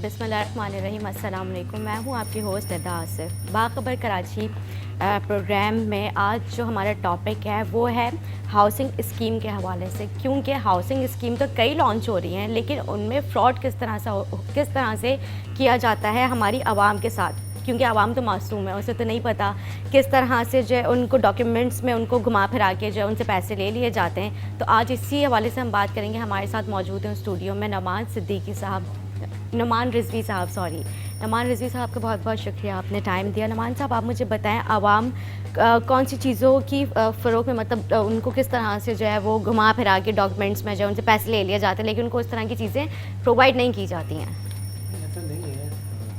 बिस्मिल्लाहिर्रहमानिर्रहीम, अस्सलाम वालेकुम। मैं हूँ आपकी होस्ट निदा आसिफ। बाखबर कराची प्रोग्राम में आज जो हमारा टॉपिक है वो है हाउसिंग स्कीम के हवाले से, क्योंकि हाउसिंग स्कीम तो कई लॉन्च हो रही हैं लेकिन उनमें फ़्रॉड किस तरह से किया जाता है हमारी आवाम के साथ, क्योंकि आवाम तो मासूम है, उसे तो नहीं पता किस तरह से जो है उनको डॉक्यूमेंट्स में उनको घुमा फिरा के जो है उनसे पैसे ले लिए जाते हैं। तो आज इसी हवाले से हम बात करेंगे। हमारे साथ मौजूद हैं स्टूडियो में नुमान रिजवी साहब का बहुत बहुत शुक्रिया, आपने टाइम दिया। नुमान साहब, आप मुझे बताएं, आवाम कौन सी चीज़ों की फ़रोग में, मतलब उनको किस तरह से जो है वो घुमा फिरा के डॉक्यूमेंट्स में जो है उनसे पैसे ले लिए जाते हैं लेकिन उनको इस तरह की चीज़ें प्रोवाइड नहीं की जाती हैं? ऐसा नहीं है,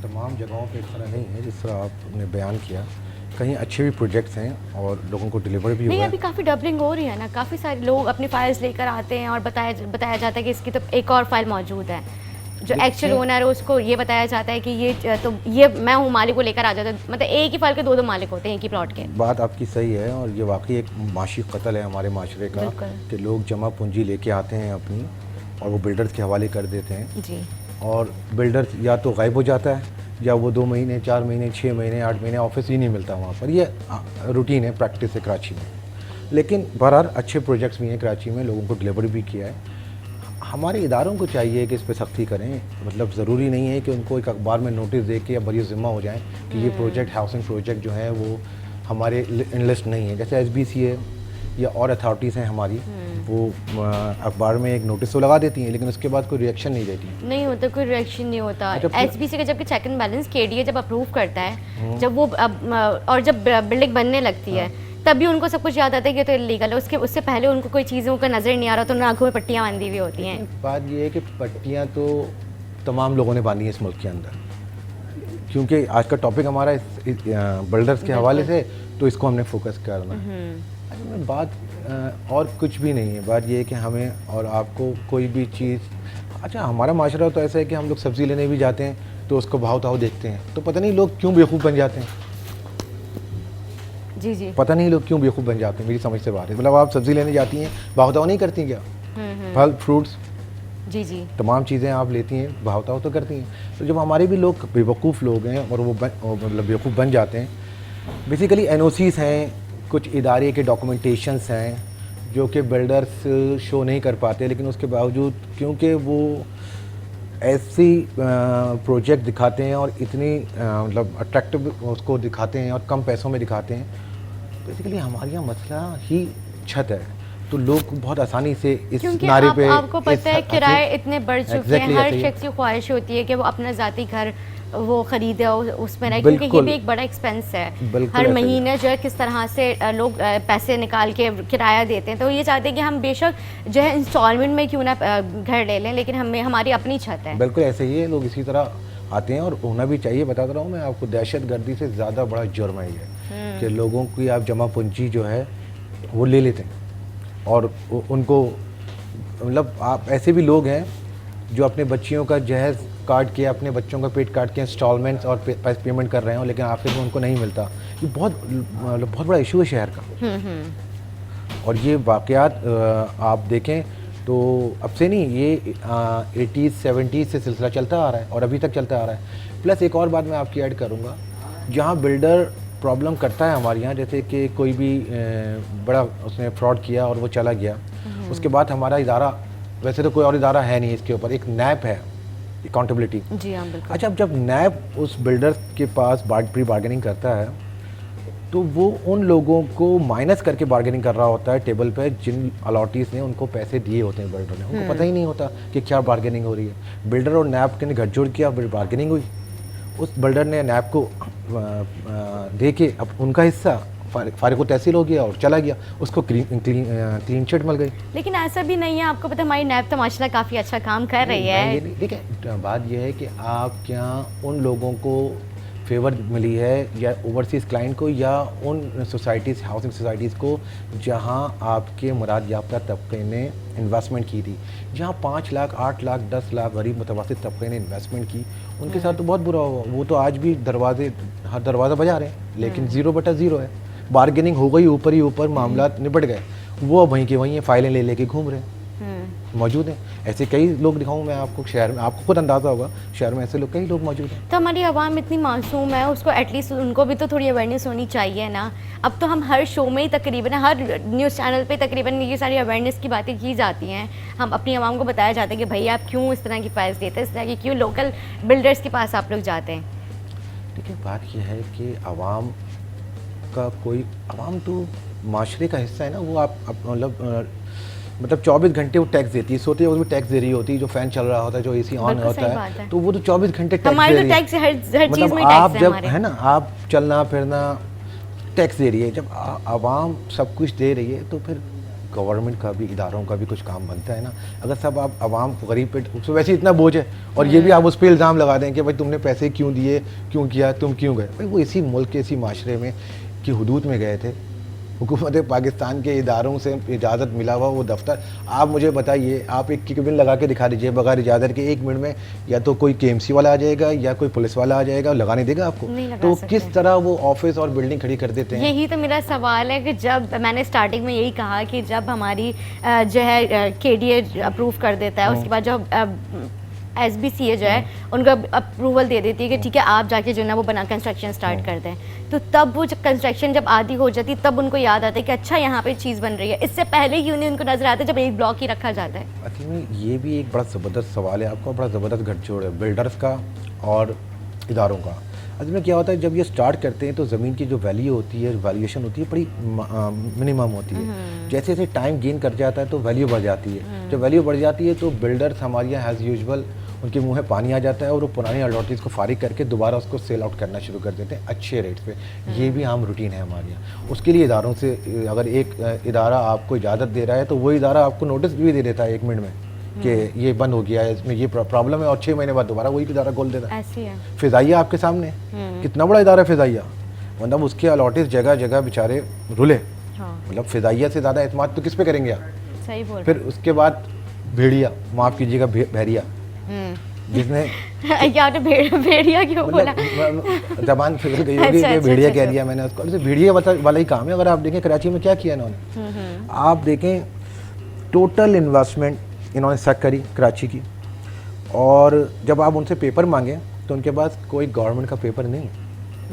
तमाम जगहों पे इस तरह नहीं है जिस तरह आपने बयान किया। कहीं अच्छे भी प्रोजेक्ट्स हैं और लोगों को डिलीवर भी हुआ है। अभी काफ़ी डबलिंग हो रही है ना, काफ़ी सारे लोग अपनी फाइल्स लेकर आते हैं और बताया जाता है कि इसकी तो एक और फाइल मौजूद है। जो एक्चुअल ओनर है उसको ये बताया जाता है कि ये मैं हूँ, मालिक को लेकर आ जाता है। मतलब एक ही फाइल के दो मालिक होते हैं एक ही प्लॉट के। बात आपकी सही है और ये वाकई एक माशी कत्ल है हमारे माशरे का कि लोग जमा पूंजी लेके आते हैं अपनी और वो बिल्डर्स के हवाले कर देते हैं जी। और बिल्डर्स या तो गायब हो जाता है या वो 2 महीने 4 महीने 6 महीने 8 महीने ऑफिस ही नहीं मिलता वहाँ पर। ये रूटीन है, प्रैक्टिस है कराची में। लेकिन बहरहाल अच्छे प्रोजेक्ट्स भी हैं कराची में, लोगों को डिलीवर भी किया है। हमारे इदारों को चाहिए कि इस पर सख्ती करें। मतलब ज़रूरी नहीं है कि उनको एक अखबार में नोटिस दे के या बरी ज़िम्मा हो जाएं कि ये प्रोजेक्ट, हाउसिंग प्रोजेक्ट जो है वो हमारे इन लिस्ट नहीं है। जैसे SBC है या और अथॉरिटीज़ हैं हमारी, वो अखबार में एक नोटिस तो लगा देती हैं लेकिन उसके बाद कोई रिएक्शन नहीं देती। नहीं होता, कोई रिएक्शन नहीं होता। SBC का जबकि चेक एंड बैलेंस KDA जब अप्रूव करता है, जब वो और जब बिल्डिंग बनने लगती है तभी उनको सब कुछ याद आता है कि तो इलीगल है। उससे पहले उनको कोई चीज़ों का नज़र नहीं आ रहा, तो उन आँखों में पट्टियाँ बांधी हुई होती हैं। बात ये है कि पट्टियाँ तो तमाम लोगों ने बांधी हैं इस मुल्क के अंदर, क्योंकि आज का टॉपिक हमारा बिल्डर्स के हवाले से, तो इसको हमने फोकस करना है। बात और कुछ भी नहीं है। बात ये है कि हमें और आपको कोई भी चीज़, अच्छा हमारा माशरा तो ऐसा है कि हम लोग सब्ज़ी लेने भी जाते हैं तो उसको भाव ताव देखते हैं, तो पता नहीं लोग क्यों बेवकूफ़ बन जाते हैं। जी पता नहीं लोग क्यों बेवकूफ़ बन जाते हैं, मेरी समझ से बाहर है। मतलब आप सब्ज़ी लेने जाती हैं, भाव ताव नहीं करती क्या? फल फ्रूट्स जी तमाम चीज़ें आप लेती हैं, भाव ताव तो करती हैं। तो जब हमारे भी लोग बेवकूफ़ लोग हैं और वो मतलब बेवकूफ़ बन जाते हैं, बेसिकली NOCs हैं, कुछ इदारे के डॉक्यूमेंटेशंस हैं जो कि बिल्डर्स शो नहीं कर पाते, लेकिन उसके बावजूद क्योंकि वो ऐसी प्रोजेक्ट दिखाते हैं और इतनी मतलब अट्रैक्टिव उसको दिखाते हैं और कम पैसों में दिखाते हैं, बेसिकली हमारे यहाँ मसला ही छत है। तो लोग बहुत आसानी से इस नारे पे, आपको पता है किराए इतने बढ़ चुके हैं, हर शख्स की ख्वाहिश होती है कि वो अपना ज़ाती घर वो ख़रीदे और उसमें रहे, क्योंकि ये भी एक बड़ा एक्सपेंस है। हर महीने जो है किस तरह से लोग पैसे निकाल के किराया देते हैं, तो ये चाहते हैं कि हम बेशक जो है इंस्टॉलमेंट में क्यों ना घर ले लें, लेकिन हमारी अपनी छत है। बिल्कुल ऐसे ही है, लोग इसी तरह आते हैं और होना भी चाहिए। बताता रहा हूँ मैं आपको, दहशतगर्दी से ज़्यादा बड़ा जुर्म है ये कि लोगों की आप जमा पूंजी जो है वो ले लेते हैं और उनको, मतलब आप ऐसे भी लोग हैं जो अपने बच्चियों का जहेज़ काट के, अपने बच्चों का पेट काट के इंस्टॉलमेंट्स और पेमेंट कर रहे हो, लेकिन आखिर में उनको नहीं मिलता। ये बहुत बड़ा इशू है शहर का। और ये वाक़यात आप देखें तो अब से नहीं, ये 80s 70s से सिलसिला चलता आ रहा है और अभी तक चलता आ रहा है। प्लस एक और बात मैं आपकी ऐड करूँगा, जहाँ बिल्डर प्रॉब्लम करता है हमारे यहाँ, जैसे कि कोई भी बड़ा उसने फ्रॉड किया और वो चला गया, उसके बाद हमारा इदारा, वैसे तो कोई और इदारा है नहीं इसके ऊपर, एक NAP है, अकाउंटेबिलिटी। जी हाँ बिल्कुल। अच्छा, जब NAP उस बिल्डर के पास प्री बार्गेनिंग करता है तो वो उन लोगों को माइनस करके बार्गेनिंग कर रहा होता है टेबल पे, जिन अलॉटीज़ ने उनको पैसे दिए होते हैं बिल्डर ने। उनको पता ही नहीं होता कि क्या बार्गेनिंग हो रही है। बिल्डर और NAP ने गठजोड़ किया, फिर बार्गेनिंग हुई। उस बिल्डर ने NAP को दे के अब उनका हिस्सा फारिग तहसील हो गया और चला गया, उसको क्लीन चिट मिल गई। लेकिन ऐसा भी नहीं है, आपको पता हमारी NAP तो माशाल्लाह काफ़ी अच्छा काम कर रही है। देखिए, बात यह है कि आप क्या उन लोगों को फेवर मिली है, या ओवरसीज़ क्लाइंट को, या उन सोसाइटीज़, हाउसिंग सोसाइटीज़ को जहां आपके मुराद याफ्ता तबके ने इन्वेस्टमेंट की थी, जहां 5 लाख 8 लाख 10 लाख गरीब मुतवस्सित तबके ने इन्वेस्टमेंट की, उनके साथ तो बहुत बुरा हुआ। वो तो आज भी हर दरवाज़ा बजा रहे हैं, लेकिन 0/0 है। बार्गेनिंग हो गई, ऊपर ही ऊपर मामला निपट गए, वो वहीं के वहीं फाइलें ले लेके घूम रहे हैं। मौजूद हैं। ऐसे कई लोग दिखाऊं मैं आपको शहर में, आपको खुद अंदाज़ा होगा शहर में ऐसे लोग कई लोग मौजूद हैं। तो हमारी आवाम इतनी मासूम है, उसको एटलीस्ट उनको भी तो थोड़ी अवेयरनेस होनी चाहिए ना। अब तो हम हर शो में ही तकरीबन, हर न्यूज़ चैनल पे तकरीबन ये सारी अवेयरनेस की बातें की जाती हैं। हम अपनी आवाम को बताया जाता है कि भाई आप क्यों इस तरह की फाइल्स देते हैं, इस तरह की क्यों लोकल बिल्डर्स के पास आप लोग जाते हैं। देखिए बात यह है कि आवाम का कोई, आवाम तो माशरे का हिस्सा है ना, वो आप मतलब 24 घंटे वो टैक्स देती है, सोते वक्त भी टैक्स दे रही होती है, जो फैन चल रहा होता है, जो एसी ऑन बिल्कुल होता सही बात है है। तो वो तो 24 घंटे टैक्स हमारे दे तो रही है। टैक्स हर चीज़ मतलब में आप टैक्स है जब हमारे। है ना, आप चलना फिरना टैक्स दे रही है, जब आवाम सब कुछ दे रही है तो फिर गवर्नमेंट का भी, इदारों का भी कुछ काम बनता है ना। अगर सब आप आवाम को गरीब पे, उसमें वैसे ही इतना बोझ है और ये भी आप उस पर इल्ज़ाम लगा दें कि भाई तुमने पैसे क्यों दिए, क्यों किया, तुम क्यों गए। भाई वो इसी मुल्क के, इसी माशरे में की हदूद में गए थे, हुकूमत पाकिस्तान के इदारों से इजाज़त मिला हुआ वो दफ्तर। आप मुझे बताइए, आप एक केबिन लगा के दिखा दीजिए बगैर इजाज़त के, 1 मिनट में या तो कोई KMC वाला आ जाएगा या कोई पुलिस वाला आ जाएगा, लगाने देगा आपको? नहीं लगा तो सकते। किस तरह वो ऑफिस और बिल्डिंग खड़ी कर देते हैं? यही तो मेरा सवाल है कि जब मैंने स्टार्टिंग में यही कहा कि जब हमारी जो है KDA अप्रूव कर देता है, उसके बाद जो SBCA जो है उनको अप्रूवल दे देती है कि ठीक है आप जाके जो है ना वो बना कंस्ट्रक्शन स्टार्ट कर दें, तो तब वो कंस्ट्रक्शन जब आधी हो जाती है तब उनको याद आता है कि अच्छा यहाँ पे चीज़ बन रही है। इससे पहले क्यों नहीं उनको नजर आता जब एक ब्लॉक ही रखा जाता है? असल में ये भी एक बड़ा ज़बरदस्त सवाल है आपका, बड़ा ज़बरदस्त गठजोड़ है बिल्डर्स का और इदारों का। असल में क्या होता है, जब ये स्टार्ट करते हैं तो ज़मीन की जो वैल्यू होती है, वैल्यूएशन होती है, बड़ी मिनिमम होती है। जैसे जैसे टाइम गेन कर जाता है तो वैल्यू बढ़ जाती है। जब वैल्यू बढ़ जाती है तो बिल्डर्स हमारे यहाँ एज़ यूजुअल उनके मुंह में पानी आ जाता है और वो पुरानी अलॉटीज़ को फारिग करके दोबारा उसको सेल आउट करना शुरू कर देते हैं अच्छे रेट पे। ये भी आम रूटीन है हमारे यहाँ। उसके लिए इदारों से, अगर एक इदारा आपको इजाज़त दे रहा है तो वो इदारा आपको नोटिस भी दे देता है 1 मिनट में कि ये बंद हो गया है, इसमें ये प्रॉब्लम है, और 6 महीने बाद दोबारा वही इदारा खोल देता है। ऐसी है। फ़िज़ाइया आपके सामने, कितना बड़ा इदारा है फ़िज़ाइया, मतलब उसके अलॉटीज़ जगह जगह बेचारे रुले। हाँ मतलब फ़िज़ाइया से ज़्यादा एतमाद तो किस पे करेंगे आप? सही बोल फिर उसके बाद भेड़िया, माफ़ कीजिएगा बहरिया, जिसने यार भेड़िया क्यों बोला? मतलब जबान फिसल गई होगी कि भेड़िया कह दिया मैंने उसको। जैसे भेड़िया वाला ही काम है। अगर आप देखें कराची में क्या किया इन्होंने, आप देखें टोटल इन्वेस्टमेंट इन्होंने सक करी कराची की, और जब आप उनसे पेपर मांगे तो उनके पास कोई गवर्नमेंट का पेपर नहीं,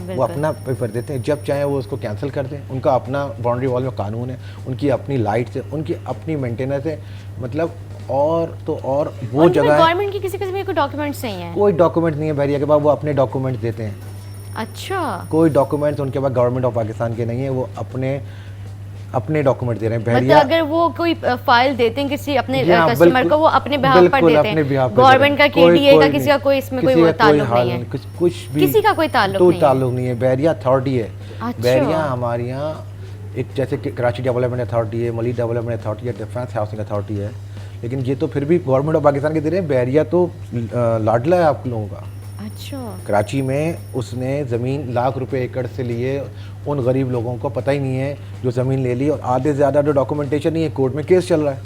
वो अपना पेपर देते हैं, जब चाहे वो उसको कैंसिल कर दें। उनका अपना बाउंड्री वॉल में कानून है, उनकी अपनी लाइट्स है, उनकी अपनी मेंटेनेंस है, मतलब और तो और वो जगह गवर्नमेंट की किसी किस्म के कोई डॉक्यूमेंट्स नहीं है, कोई डॉक्यूमेंट नहीं है बहरिया के पास, वो अपने डॉक्यूमेंट्स देते हैं। अच्छा, कोई डॉक्यूमेंट्स उनके पास गवर्नमेंट ऑफ पाकिस्तान के नहीं है, वो अपने डॉक्यूमेंट दे रहे हैं बहरिया। मतलब अगर वो कोई फाइल देते हैं किसी अपने हाँ, कस्टमर को, वो अपने बिहाफ पर देते हैं, गवर्नमेंट का KDA का किसी का कोई इसमें कोई ताल्लुक नहीं है, कुछ भी किसी का कोई ताल्लुक नहीं है। बहरिया अथॉरिटी है। अच्छा। बहरिया हमारे यहाँ एक जैसे कराची डेवलपमेंट अथॉरिटी है, मलिक डेवलपमेंट अथॉरिटी है, डिफेंस हाउसिंग अथॉरिटी है, लेकिन ये तो फिर भी गवर्नमेंट ऑफ पाकिस्तान के दे रहे हैं। बहरिया तो लाडला है आप लोगों का। अच्छा, कराची में उसने ज़मीन लाख रुपए एकड़ से लिए, उन गरीब लोगों को पता ही नहीं है जो ज़मीन ले ली, और आधे से ज़्यादा जो डॉक्यूमेंटेशन नहीं है, कोर्ट में केस चल रहा है,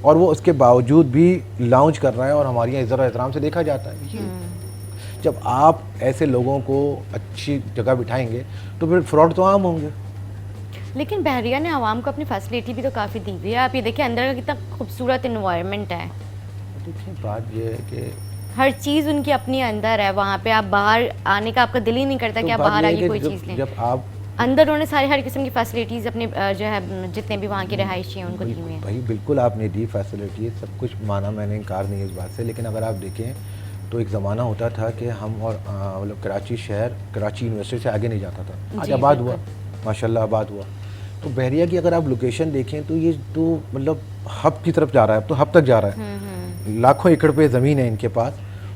और वो उसके बावजूद भी लॉन्च कर रहा है और हमारे यहाँ इज़्ज़त और एहतराम से देखा जाता है। ये जब आप ऐसे लोगों को अच्छी जगह बिठाएंगे तो फिर फ्रॉड तो आम होंगे। लेकिन बहरिया ने आवाम को अपनी फैसिलिटी भी तो काफ़ी दी हुई है। आप ये देखिए अंदर का कितना खूबसूरत इन्वायरमेंट है। देखिए बात ये है कि हर चीज़ उनकी अपनी अंदर है, वहाँ पे आप बाहर आने का आपका दिल ही नहीं करता तो कि आप बात बाहर ये है आके कि कोई चीज़ लें। जब आप अंदर उन्होंने सारी हर किस्म की फैसिलिटीज़ अपने जो है जितने भी वहाँ के रहायशी हैं उनको दी हुई हैं। भाई बिल्कुल आपने दी फैसिलिटी, सब कुछ माना, मैंने इनकार नहीं है इस बात से, लेकिन अगर आप देखें तो एक ज़माना होता था कि हम और मतलब कराची शहर कराची यूनिवर्सिटी से आगे नहीं जाता था। आज आबाद हुआ, माशाल्लाह आबाद हुआ। तो बहरिया की अगर आप लोकेशन देखें तो ये तो मतलब हब की तरफ जा रहा है, अब तो हब तक जा रहा है। लाखों एकड़ पे ज़मीन है इनके पास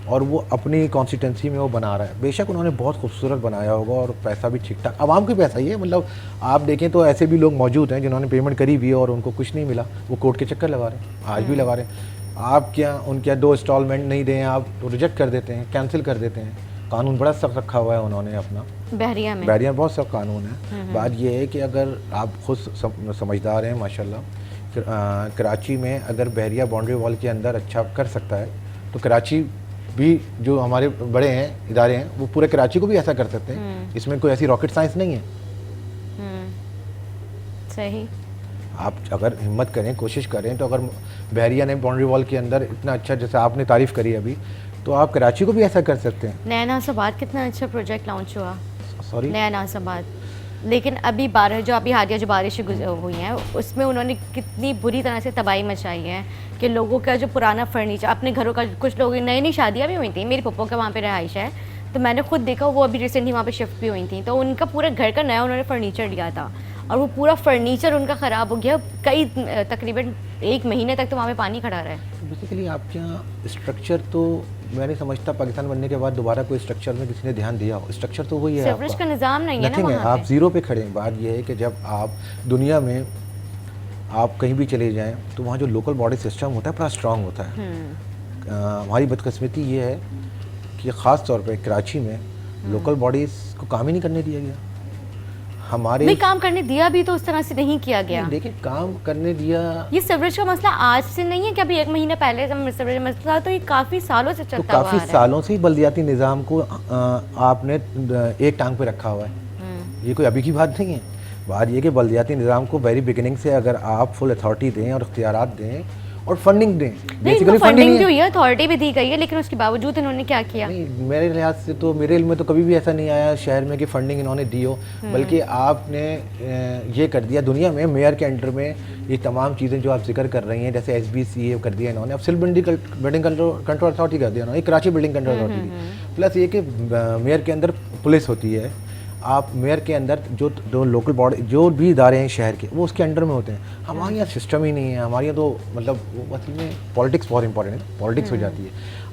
और वो अपनी कॉन्स्टिटेंसी में वो बना रहा है। बेशक उन्होंने बहुत खूबसूरत बनाया होगा और पैसा भी ठीक ठाक, आवाम का पैसा ही है। मतलब आप देखें तो ऐसे भी लोग मौजूद हैं जिन्होंने पेमेंट करी हुई है और उनको कुछ नहीं मिला, वो कोर्ट के चक्कर लगा रहे हैं, आज भी लगा रहे हैं। आप क्या उनके 2 इंस्टॉलमेंट नहीं दें आप तो रिजेक्ट कर देते हैं, कैंसिल कर देते हैं। कानून बड़ा सख्त रखा हुआ है उन्होंने अपना, बहरिया में बहुत सख्त कानून है। बात यह है कि अगर आप खुद समझदार हैं माशाल्लाह, कराची में अगर बहरिया बाउंड्री वॉल के अंदर अच्छा कर सकता है तो कराची भी जो हमारे बड़े हैं इदारे हैं वो पूरे कराची को भी ऐसा कर सकते हैं। इसमें कोई ऐसी रॉकेट साइंस नहीं है। सही। आप अगर हिम्मत करें, कोशिश करें, तो अगर बहरिया ने बाउंड्री वॉल के अंदर इतना अच्छा, जैसे आपने तारीफ़ करी अभी, तो आप कराची को भी ऐसा कर सकते हैं। नया नासाबाद कितना अच्छा प्रोजेक्ट लॉन्च हुआ, सॉरी, नया नासाबाद। लेकिन अभी अभी हालिया जो बारिशें हुई हैं उसमें उन्होंने कितनी बुरी तरह से तबाही मचाई है कि लोगों का जो पुराना फर्नीचर अपने घरों का, कुछ लोग नई नई शादियाँ भी हुई थी, मेरी पप्पो का वहाँ पे रहाइश है, तो मैंने खुद देखा, वो अभी रिसेंटली वहाँ पे शिफ्ट भी हुई थी, तो उनका पूरा घर का नया उन्होंने फर्नीचर लिया था और वो पूरा फर्नीचर उनका ख़राब हो गया, कई तकरीबन 1 महीने तक तो वहाँ पे पानी खड़ा रहा है। बेसिकली आपके यहाँ स्ट्रक्चर तो मैं नहीं समझता पाकिस्तान बनने के बाद दोबारा कोई स्ट्रक्चर में किसी ने ध्यान दिया हो। स्ट्रक्चर तो वही है, सीवरेज का निज़ाम नहीं है ना नथिंग है, वहाँ आप पे। ज़ीरो पे खड़े हैं। बात यह है कि जब आप दुनिया में आप कहीं भी चले जाएं तो वहाँ जो लोकल बॉडी सिस्टम होता है बड़ा स्ट्रांग होता है। हमारी बदकिस्मती ये है कि ख़ास तौर पे कराची में लोकल बॉडीज़ को काम ही नहीं करने दिया गया। हमारे नहीं, काम करने दिया भी तो उस तरह से नहीं किया गया। लेकिन काम करने दिया, ये सीवरेज का मसला आज से नहीं है कि अभी 1 महीने पहले जब सीवरेज मसला, तो ये काफ़ी सालों से तो चलता हुआ आ काफ़ी रहा है। सालों से ही बल्दियाती निज़ाम को आपने एक टांग पे रखा हुआ है। ये कोई अभी की बात नहीं है। बात ये कि बल्दियाती निज़ाम को वेरी बिगिनिंग से अगर आप फुल अथॉरिटी दें और इख्तियारात दें और फंडिंग दें, बेसिकली फंडिंग जो है अथॉरिटी भी दी गई है, लेकिन उसके बावजूद इन्होंने क्या किया? नहीं, मेरे लिहाज से तो, मेरे इल्म में तो कभी भी ऐसा नहीं आया शहर में कि फंडिंग इन्होंने दी हो, बल्कि आपने ये कर दिया दुनिया में मेयर के अंडर में ये तमाम चीज़ें जो आप जिक्र कर रही हैं, जैसे SBC कर दिया इन्होंने, अब सिर्फ बिल्डिंग कंट्रोल अथॉरिटी कर दिया इन्होंने, Karachi building control authority. Plus ये कि मेयर के अंदर पुलिस होती है, आप मेयर के अंदर जो लोकल बॉडी जो भी इदारे हैं शहर के, वो उसके अंडर में होते हैं। हमारे यहाँ सिस्टम ही नहीं है। हमारे यहाँ तो मतलब वो असल में पॉलिटिक्स बहुत इंपॉर्टेंट है, पॉलिटिक्स हो जाती है।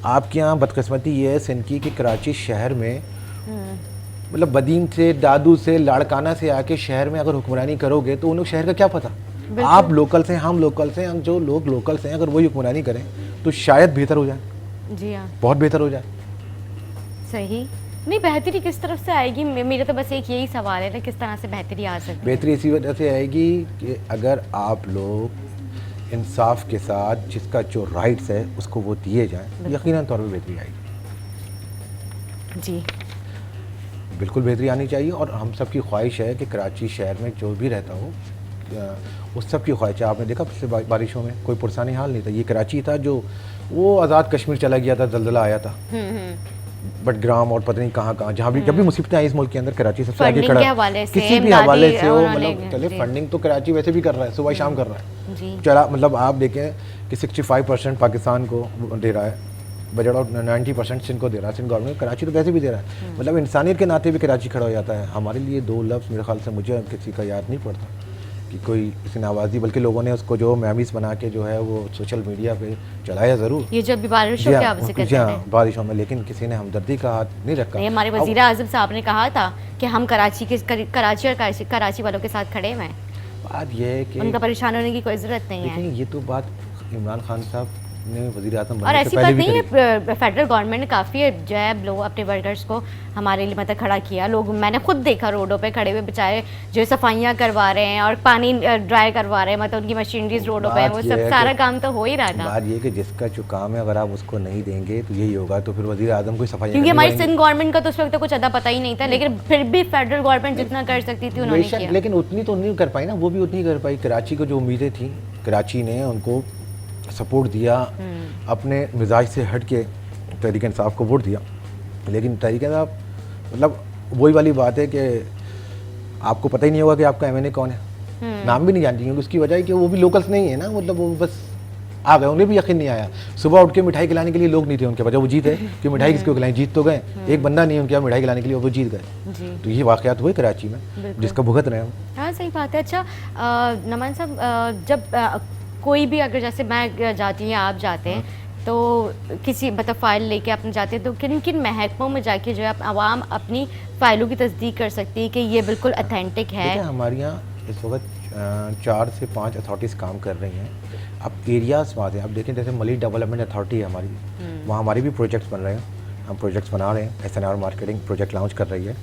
आपके यहाँ बदकिस्मती ये है सिंध की कि कराची शहर में मतलब बदीन से, दादू से, लाड़काना से आके शहर में अगर हुक्मरानी करोगे तो उन लोग शहर का क्या पता। आप लोकल से, हम लोकल से, हम जो लोग लोकल से हैं, अगर वही हुक्मरानी करें तो शायद बेहतर हो जाए। जी हाँ, बहुत बेहतर हो जाए। सही। नहीं, बेहतरी किस तरफ से आएगी? मेरा तो बस एक यही सवाल है ना, किस तरह से बेहतरी आ सकती है? बेहतरी इसी वजह से आएगी कि अगर आप लोग इंसाफ के साथ जिसका जो राइट्स है उसको वो दिए जाएं, यकीनन तौर पर बेहतरी आएगी। जी बिल्कुल बेहतरी आनी चाहिए। और हम सब की ख्वाहिश है कि कराची शहर में जो भी रहता हो, उस सब की ख्वाहिश है। आपने देखा पिछले बारिशों में कोई पुरसानी हाल नहीं था। ये कराची था जो वो आज़ाद कश्मीर चला गया था, दलदला आया था, बटग्राम और पता नहीं कहाँ कहाँ, जहाँ भी जब भी मुसीबतें आई इस मुल्क के अंदर, कराची सबसे आगे खड़ा, किसी भी हवाले से हो। मतलब चले, फंडिंग तो कराची वैसे भी कर रहा है, सुबह शाम कर रहा है। चला, मतलब आप देखें कि 65% पाकिस्तान को दे रहा है बजट और 90% सिंध को दे रहा है, सिंध गवर्नमेंट। कराची तो वैसे भी दे रहा है। मतलब इंसानियत के नाते भी कराची खड़ा हो जाता है। हमारे लिए 2 लफ्ज़ मेरे ख्याल से मुझे किसी का याद नहीं पड़ता कि कोई किसी ने आवाज़ दी, बल्कि लोगों ने उसको जो मेमोरीज बना के जो है वो सोशल मीडिया पे चलाया ज़रूर, ये जब भी बारिशों के आप जिक्र कर रहे हैं, बारिशों में, लेकिन किसी ने हमदर्दी का हाथ नहीं रखा। हमारे वज़ीर आज़म साहब ने कहा था कि हम कराची और कराची वालों के साथ खड़े हुए हैं। बात यह है कि उनका परेशान होने की कोई ज़रूरत नहीं है। ये तो बात इमरान खान साहब ने वज़ीर आज़म और बनने ऐसी से बात पहले भी नहीं करी। है, फेडरल गवर्नमेंट ने काफ़ी जो है लोग अपने वर्कर्स को हमारे लिए मतलब खड़ा किया। लोग, मैंने खुद देखा रोडों पे खड़े हुए बेचारे जो सफाइयाँ करवा रहे हैं और पानी ड्राई करवा रहे हैं, मतलब उनकी मशीनरीज रोडों पे, वो सब सारा काम तो हो ही रहा था। बात ये कि जिसका जो काम है अगर आप उसको नहीं देंगे तो यही होगा। तो फिर वज़ीर आज़म को सफाई, क्योंकि हमारी सिंध गवर्नमेंट का तो उस वक्त कुछ अदा पता ही नहीं था, लेकिन फिर भी फेडरल गवर्नमेंट जितना कर सकती थी उन्होंने किया। लेकिन उतनी तो नहीं कर पाई ना, वो भी उतनी कर पाई। कराची को जो उम्मीदें थी, कराची ने उनको सपोर्ट दिया, अपने मिजाज से हट के तहरीक इंसाफ को वोट दिया। लेकिन तहरीक इंसाफ मतलब वही वाली बात है कि आपको पता ही नहीं होगा कि आपका MNA कौन है, नाम भी नहीं जानती, क्योंकि उसकी वजह है कि वो भी लोकल्स नहीं है ना। मतलब वो बस आ गए, उन्हें भी यकीन नहीं आया। सुबह उठ के मिठाई खिलाने के लिए लोग नहीं थे उनके पास, वो जीते कि मिठाई किसको खिलाएं, जीत तो गए, एक बंदा नहीं है उनके यहाँ मिठाई खिलाने के लिए, वो जीत गए। तो ये वाक़यात हुए कराची में जिसका भुगत रहे हम। हाँ, सही बात है। अच्छा नमान साहब, जब कोई भी, अगर जैसे मैं जाती हूँ या आप जाते हैं, तो किसी मतलब फ़ाइल लेके अपने जाते हैं, तो किन किन महकमों में जाके जो है आवाम अपनी फ़ाइलों की तस्दीक कर सकती है कि ये बिल्कुल अथेंटिक है? हमारे यहाँ इस वक्त 4 से 5 अथॉरिटीज़ काम कर रही हैं। अब एरियाज़ बात है, अब देखें जैसे मलिक डेवलपमेंट अथॉरिटी है हमारी, वहाँ हमारे भी प्रोजेक्ट्स बन रहे हैं, हम प्रोजेक्ट्स बना रहे हैं। SNR मार्केटिंग प्रोजेक्ट लॉन्च कर रही है।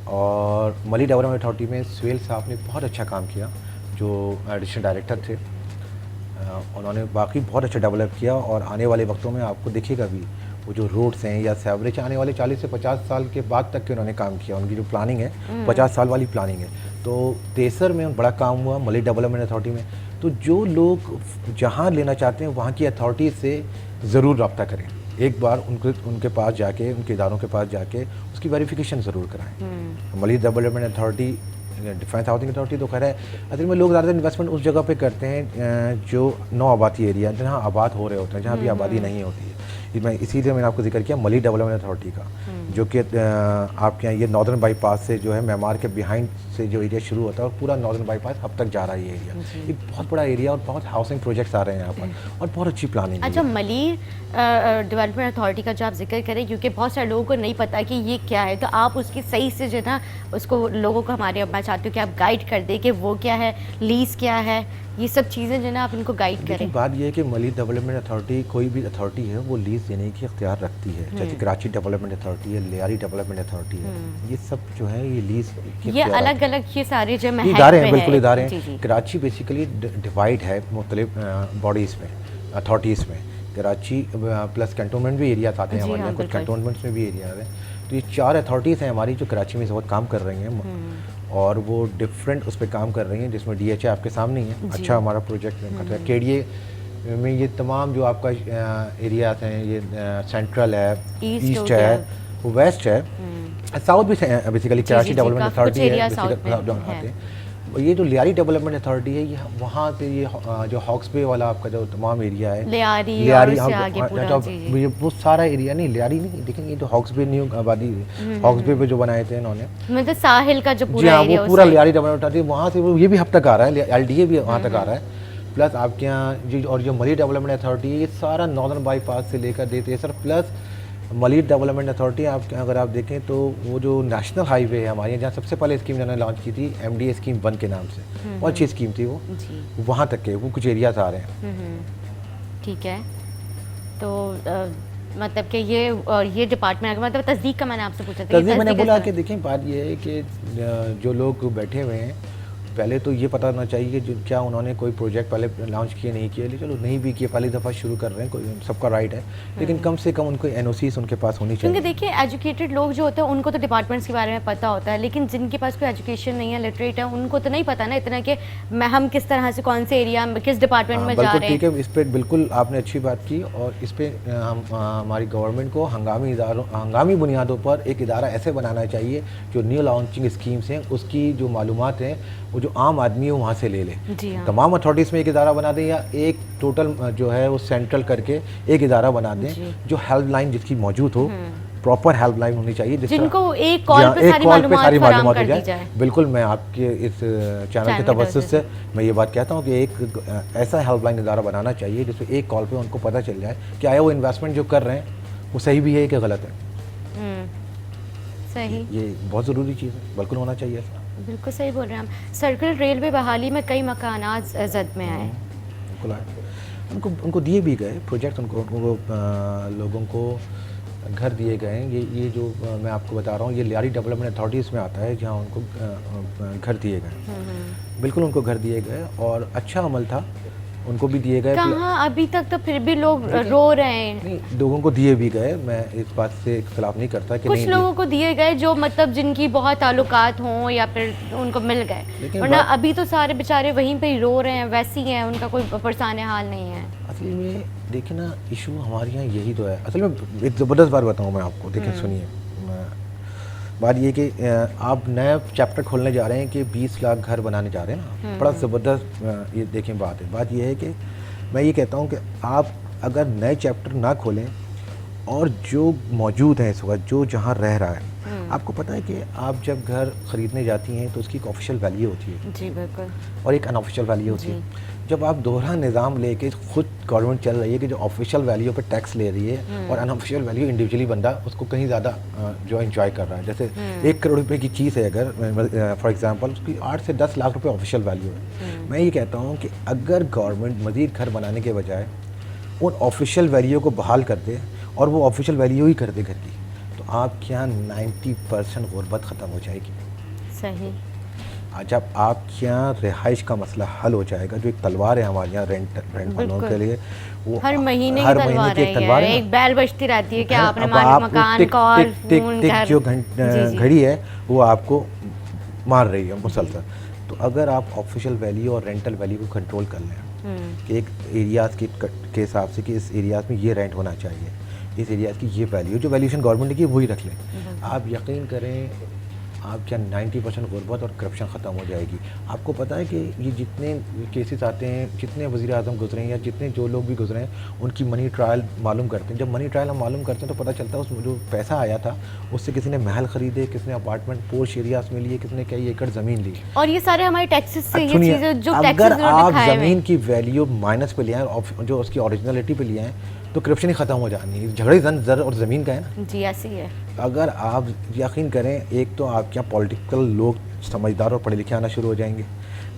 और मलिक डेवलपमेंट अथॉरिटी में सुहेल साहब ने बहुत अच्छा काम किया, जो एडिशनल डायरेक्टर थे। उन्होंने बाकी बहुत अच्छा डेवलप किया। और आने वाले वक्तों में आपको दिखेगा भी वो जो रोड्स हैं या सेवरेज, आने वाले 40 से 50 साल के बाद तक के उन्होंने काम किया। उनकी जो प्लानिंग है 50 साल वाली प्लानिंग है। तो तेसर में बड़ा काम हुआ मलिक डेवलपमेंट अथॉरिटी में। तो जो लोग जहाँ लेना चाहते हैं वहाँ की अथॉरिटी से ज़रूर रब्ता करें, एक बार उनके पास जाके, उनके इदारों के पास जाके उसकी वेरिफिकेशन ज़रूर कराएं। Malik development authority, defence housing authority तो खैर है, असल में लोग ज़्यादातर इन्वेस्टमेंट उस जगह पे करते हैं जो नौ आबादी एरिया, जहाँ आबाद हो रहे होते हैं, जहाँ भी आबादी नहीं होती है। इसीलिए मैंने आपको जिक्र किया मलिक डेवलपमेंट अथॉरिटी का, जो कि आपके यहाँ ये नॉर्दर्न बाईपास से जो है मेमार के बिहाइंड से जो एरिया शुरू होता है और पूरा नॉर्दर्न बाईपास अब तक जा रहा है ये एरिया। ये बहुत बड़ा एरिया और बहुत हाउसिंग प्रोजेक्ट्स आ रहे हैं यहाँ पर और बहुत अच्छी प्लानिंग। अच्छा, मलिक डेवलपमेंट अथॉरिटी का जो आप जिक्र करें, क्योंकि बहुत सारे लोगों को नहीं पता कि ये क्या है, तो आप उसकी सही से जो है ना उसको लोगों को हमारे मैं चाहती हूँ कि आप गाइड कर दें कि वो क्या है, लीज क्या है, ये सब चीज़ें जो है ना आप इनको गाइड करें। बात ये है कि मलिक डेवलपमेंट अथॉरिटी, कोई भी अथॉरिटी है वो लीज देने की इख्तियार रखती है, जैसे कराची डेवलपमेंट अथॉरिटी है, लियारी डेवलपमेंट अथॉरिटी है, ये सब जो है ये लीज ये अलग अलग ये सारे जो इदारे हैं, बिल्कुल इदारे हैं। कराची बेसिकली डिवाइड है मुख्तलिफ बॉडीज़ में, अथॉरिटीज़ में। कराची प्लस कैंटोनमेंट भी एरियाज आते हैं हमारे यहाँ, कुछ कैंटोनमेंट्स में भी एरियाज हैं। तो ये 4 अथॉरिटीज़ हैं हमारी जो कराची में इस वक्त काम कर रही हैं और वो डिफरेंट उस पर काम कर रही हैं, जिसमें DHA आपके सामने ही है। अच्छा हमारा प्रोजेक्ट है KDA में ये तमाम जो आपका एरियाज हैं, ये सेंट्रल है, ईस्ट है, वेस्ट है, साउथ भी बेसिकली कराची डेवलपमेंट अथॉरिटी है। ये जो लियारी डेवलपमेंट अथॉरिटी है, ये वहाँ से ये जो हॉक्स बे वाला आपका जो तमाम एरिया है, लियारी वो सारा एरिया नहीं, लियारी नहीं, लेकिन ये जो हॉक्स बे न्यू आबादी हॉक्स बे पे जो बनाए थे इन्होंने, मतलब साहिल का जो पूरा एरिया, वो पूरा लियारी डेवलपमेंट अथॉरिटी वहाँ से वो ये भी हब तक आ रहा है, LDA भी वहाँ तक आ रहा है। प्लस आपके यहाँ जी और जो मलिक डेवलपमेंट अथॉरिटी है, ये सारा नॉर्दर्न बाईपास से लेकर देते हैं sir. Plus Malik development authority आप अगर आप देखें तो वो जो नेशनल हाईवे है हमारे यहाँ, जहाँ सबसे पहले स्कीम इन्होंने लॉन्च की थी MDA स्कीम 1 के नाम से, बहुत अच्छी स्कीम थी वो, वहाँ तक के वो कुछ एरियाज आ रहे हैं। ठीक है, तो मतलब कि ये डिपार्टमेंट मतलब तस्दीक का मैंने आपसे पूछा था, तस्दीक मैंने बोला कि देखें बात ये है कि जो लोग बैठे हुए हैं, पहले तो ये पता होना चाहिए कि जो क्या उन्होंने कोई प्रोजेक्ट पहले लॉन्च किए नहीं किए, लेकिन चलो नहीं भी किए, पहली दफ़ा शुरू कर रहे हैं, कोई सबका राइट है, लेकिन कम से कम उनको NOCs उनके पास होनी चाहिए। क्योंकि देखिए एजुकेटेड लोग जो होते हैं उनको तो डिपार्टमेंट्स के बारे में पता होता है, लेकिन जिनके पास कोई एजुकेशन नहीं है, लिटरेट है, उनको तो नहीं पता ना इतना कि हम किस तरह से कौन से एरिया में किस डिपार्टमेंट में जा रहे हैं। ठीक है, इस पर बिल्कुल आपने अच्छी बात की और इस पर हमारी गवर्नमेंट को हंगामी बुनियादों पर एक इदारा ऐसे बनाना चाहिए जो न्यू लॉन्चिंग स्कीम्स हैं उसकी जो मालूमात हैं वो जो आम आदमी है वहाँ से ले ले। तमाम अथॉरिटीज़ में एक इदारा बना दें या एक टोटल जो है वो सेंट्रल करके एक इदारा बना दें जो हेल्पलाइन जिसकी मौजूद हो, प्रॉपर हेल्पलाइन होनी चाहिए जिनको एक कॉल पे सारी मालूमात हो जाए। बिल्कुल, मैं आपके इस चैनल के तवज्जुह से मैं ये बात कहता हूँ कि एक ऐसा हेल्पलाइन इदारा बनाना चाहिए जिसमें एक कॉल पे उनको पता चल जाए कि आया वो इन्वेस्टमेंट जो कर रहे हैं वो सही भी है कि गलत है। सही, ये बहुत ज़रूरी चीज़ है, बिल्कुल होना चाहिए ऐसा। बिल्कुल सही बोल रहे हैं हम। सर्कल रेलवे बहाली में कई मकानात जद में आए, बिल्कुल उनको दिए भी गए प्रोजेक्ट, उनको लोगों को घर दिए गए। ये जो मैं आपको बता रहा हूँ ये लियारी डेवलपमेंट अथॉरिटीज़ में आता है जहाँ उनको घर दिए गए, बिल्कुल उनको घर दिए गए और अच्छा अमल था, उनको भी दिए गए। कहाँ अभी तक तो फिर भी लोग रो रहे हैं। नहीं, लोगों को दिए भी गए, मैं इस बात से इख्तिलाफ नहीं करता कि कुछ लोगों को दिए गए जो मतलब जिनकी बहुत ताल्लुकात हों या फिर उनको मिल गए, वरना अभी तो सारे बेचारे वहीं पे ही रो रहे हैं, वैसे ही हैं, उनका कोई परेशान हाल नहीं है। असल में देखिए ना, इशू हमारे यहाँ यही तो है। असल में एक ज़बरदस्त बात बताऊँ मैं आपको, देखिए सुनिए, बात ये कि आप नया चैप्टर खोलने जा रहे हैं कि 20 लाख घर बनाने जा रहे हैं ना, बड़ा ज़बरदस्त ये देखें बात ये है कि मैं ये कहता हूँ कि आप अगर नए चैप्टर ना खोलें और जो मौजूद है इस वक्त जो जहाँ रह रहा है, आपको पता है कि आप जब घर ख़रीदने जाती हैं तो उसकी एक ऑफिशियल वैल्यू होती है जी बिल्कुल, और एक अनऑफिशियल वैल्यू होती है। जब आप दोहरा निज़ाम लेके खुद गवर्नमेंट चल रही है कि जो ऑफिशियल वैल्यू पे टैक्स ले रही है और अनऑफिशियल वैल्यू इंडिविजुअली बंदा उसको कहीं ज़्यादा जो एंजॉय कर रहा है, जैसे 1 करोड़ रुपए की चीज़ है अगर फॉर एग्जांपल उसकी 8 से 10 लाख रुपए ऑफिशियल वैल्यू है। मैं ये कहता हूँ कि अगर गवर्नमेंट मज़ीद घर बनाने के बजाय उन ऑफिशियल वैल्यू को बहाल कर दे और वो ऑफिशियल वैल्यू ही कर दे घर की, तो आपके यहाँ 90% गुर्बत ख़त्म हो जाएगी। सही, जब आपके यहाँ रिहाइश का मसला हल हो जाएगा, जो एक तलवार है हमारे यहाँ रेंट वालों के लिए, वो हर महीने की तलवार है, एक बैल बजती रहती है कि आपने मकान का और टिक जो घड़ी है वो आपको मार रही है मुसलसल। तो अगर आप ऑफिशियल वैल्यू और रेंटल वैल्यू को कंट्रोल कर लें कि एक एरियाज़ के हिसाब से कि इस एरियाज़ में ये रेंट होना चाहिए, इस एरियाज़ की ये वैल्यू, जो वैल्यूशन गवर्नमेंट की वही रख लें, आप यकीन करें आप क्या 90% गुर्बत और करप्शन ख़त्म हो जाएगी। आपको पता है कि ये जितने केसेस आते हैं, जितने वज़ीर आज़म गुजरे हैं या जितने जो लोग भी गुजरे हैं, उनकी मनी ट्रायल मालूम करते हैं। जब मनी ट्रायल हम मालूम करते हैं तो पता चलता है उसमें जो पैसा आया था उससे किसी ने महल ख़रीदे, किसी ने अपार्टमेंट पोश एरियाज़ में लिए, किसी ने कई एकड़ ज़मीन ली। और ये सारे हमारे टैक्सेस से ये सुनिए, चीज़ें जो अगर आप ज़मीन की वैल्यू माइनस पे ले आए और जो उसकी ओरिजिनलिटी पे ले आए तो करप्शन ही ख़त्म हो जानी है। झगड़े जर और ज़मीन का है ना जी, ऐसी है। अगर आप यकीन करें, एक तो आपके यहाँ पॉलिटिकल लोग समझदार और पढ़े लिखे आना शुरू हो जाएंगे।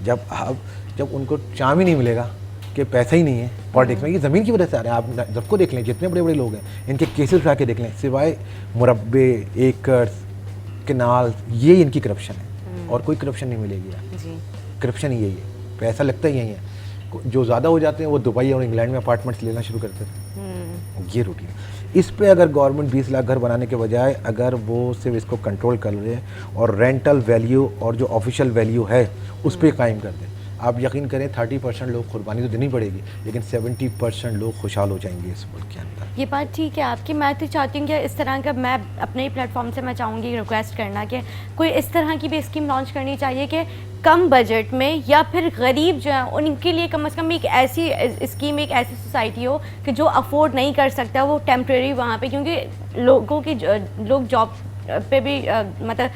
जब उनको चाम ही नहीं मिलेगा कि पैसा ही नहीं है पॉलिटिक्स में, ये ज़मीन की वजह से आ रहे हैं। आप सबको देख लें, जितने बड़े बड़े लोग हैं इनके केसेस उठा के देख लें, सिवाय मुरब्बे, एकर्स, केनाल, ये इनकी करप्शन है और कोई करप्शन नहीं मिलेगी यार। करप्शन यही है, पैसा लगता ही यही है। जो ज़्यादा हो जाते हैं वो दुबई और इंग्लैंड में अपार्टमेंट्स लेना शुरू करते थे, ये रूटीन। इस पे अगर गवर्नमेंट 20 लाख घर बनाने के बजाय अगर वो सिर्फ इसको कंट्रोल कर ले और रेंटल वैल्यू और जो ऑफिशियल वैल्यू है उस पर कायम कर दे, आप यकीन करें 30% लोग कुर्बानी तो देनी पड़ेगी लेकिन 70% लोग खुशहाल हो जाएंगे इस मुल्क के अंदर। ये बात ठीक है आपकी। मैं तो चाहती हूँ कि इस तरह का, मैं अपने ही प्लेटफॉर्म से मैं चाहूँगी रिक्वेस्ट करना कि कोई इस तरह की भी स्कीम लॉन्च करनी चाहिए कि कम बजट में या फिर गरीब जो है उनके लिए कम से कम एक ऐसी स्कीम, एक ऐसी सोसाइटी हो कि जो अफोर्ड नहीं कर सकता वो टेम्प्रेरी वहाँ पे, क्योंकि लोग जॉब पे भी मतलब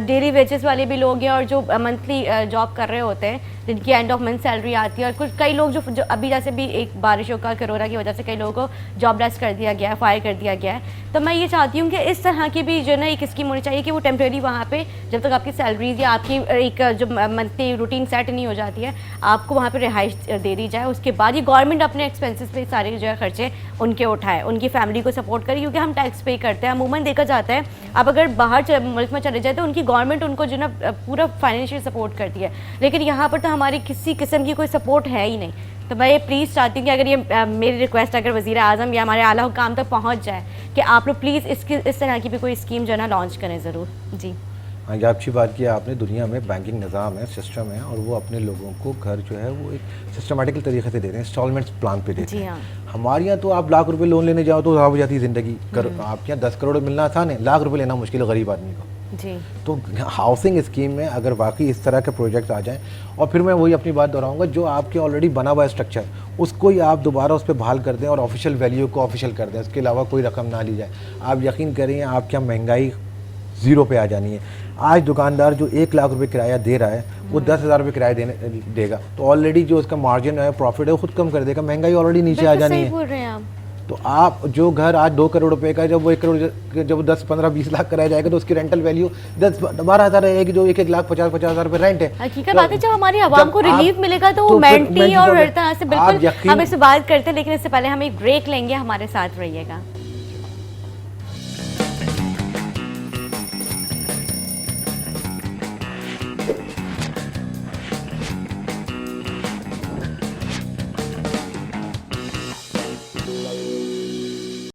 डेली वेजेस वाले भी लोग हैं और जो मंथली जॉब कर रहे होते हैं जिनकी एंड ऑफ मंथ सैलरी आती है, और कुछ कई लोग जो अभी जैसे भी एक बारिशों का कोरोना की वजह से कई लोगों को जॉबलेस कर दिया गया है, फायर कर दिया गया है। तो मैं ये चाहती हूँ कि इस तरह की भी जो ना एक स्कीम होनी चाहिए कि वो टेम्प्रेरी वहाँ पे जब तक आपकी सैलरीज या आपकी एक जो मंथली रूटीन सेट नहीं हो जाती है आपको वहाँ पे रिहाइश दे दी जाए। उसके बाद ये गवर्नमेंट अपने एक्सपेंसेस पे सारे जो है खर्चे उनके उठाए, उनकी फैमिली को सपोर्ट करे, क्योंकि हम टैक्स पे करते हैं। अमूमन देखा जाता है आप अगर बाहर मुल्क में चले जाए तो उनकी गवर्नमेंट उनको जो ना पूरा फाइनेंशियल सपोर्ट करती है, लेकिन यहाँ पर तो हमारी किसी किस्म की कोई सपोर्ट है ही नहीं। तो मैं ये प्लीज़ चाहती हूँ कि अगर ये मेरी रिक्वेस्ट अगर वज़ीर आज़म या हमारे आला हुकाम तक पहुँच जाए कि आप लोग प्लीज़ इस तरह की भी कोई स्कीम जो है ना लॉन्च करें ज़रूर। जी हाँ, ये अच्छी बात की आपने। दुनिया में बैंकिंग निज़ाम है, सिस्टम है और वो अपने लोगों को घर जो है वो एक सिस्टमेटिकल तरीके से दे रहे हैं, इंस्टॉलमेंट्स प्लान पे देते हैं। हमारे यहाँ तो आप लाख रुपए लोन लेने जाओ तो खराब हो जाती है ज़िंदगी। आपके यहाँ 10 करोड़ मिलना आसान है, लाख रुपए लेना मुश्किल है गरीब आदमी को। जी। तो हाउसिंग स्कीम में अगर वाकई इस तरह के प्रोजेक्ट आ जाएं, और फिर मैं वही अपनी बात दोहराऊंगा, जो आपके ऑलरेडी बना हुआ स्ट्रक्चर उसको ही आप दोबारा उस पर बहाल कर दें और ऑफिशियल वैल्यू को ऑफिशियल कर दें, इसके अलावा कोई रकम ना ली जाए। आप यकीन करिए आपके यहाँ महंगाई ज़ीरो पे आ जानी है। आज दुकानदार जो 1 लाख रुपए किराया दे रहा है वो 10,000 रुपये किराया देगा, तो ऑलरेडी जो उसका मार्जिन है, प्रॉफिट है, वो खुद कम कर देगा। महंगाई ऑलरेडी नीचे आ जानी है। बोल रहे हैं आप। तो आप जो घर आज 2 करोड़ रुपए का, जब वो 1 करोड़, जब 10, 15, 20 लाख कराया जाएगा तो उसकी रेंटल वैल्यू 10-12 हज़ार रहेगी, जो 1 लाख 50 हज़ार रुपये रेंट है। हकीकत बात है, जब हमारी आवाम को रिलीफ मिलेगा तो वो मेंटली और हर तरह से बिल्कुल हम इससे बात करते हैं, लेकिन इससे पहले हम एक ब्रेक लेंगे। हमारे साथ रहिएगा।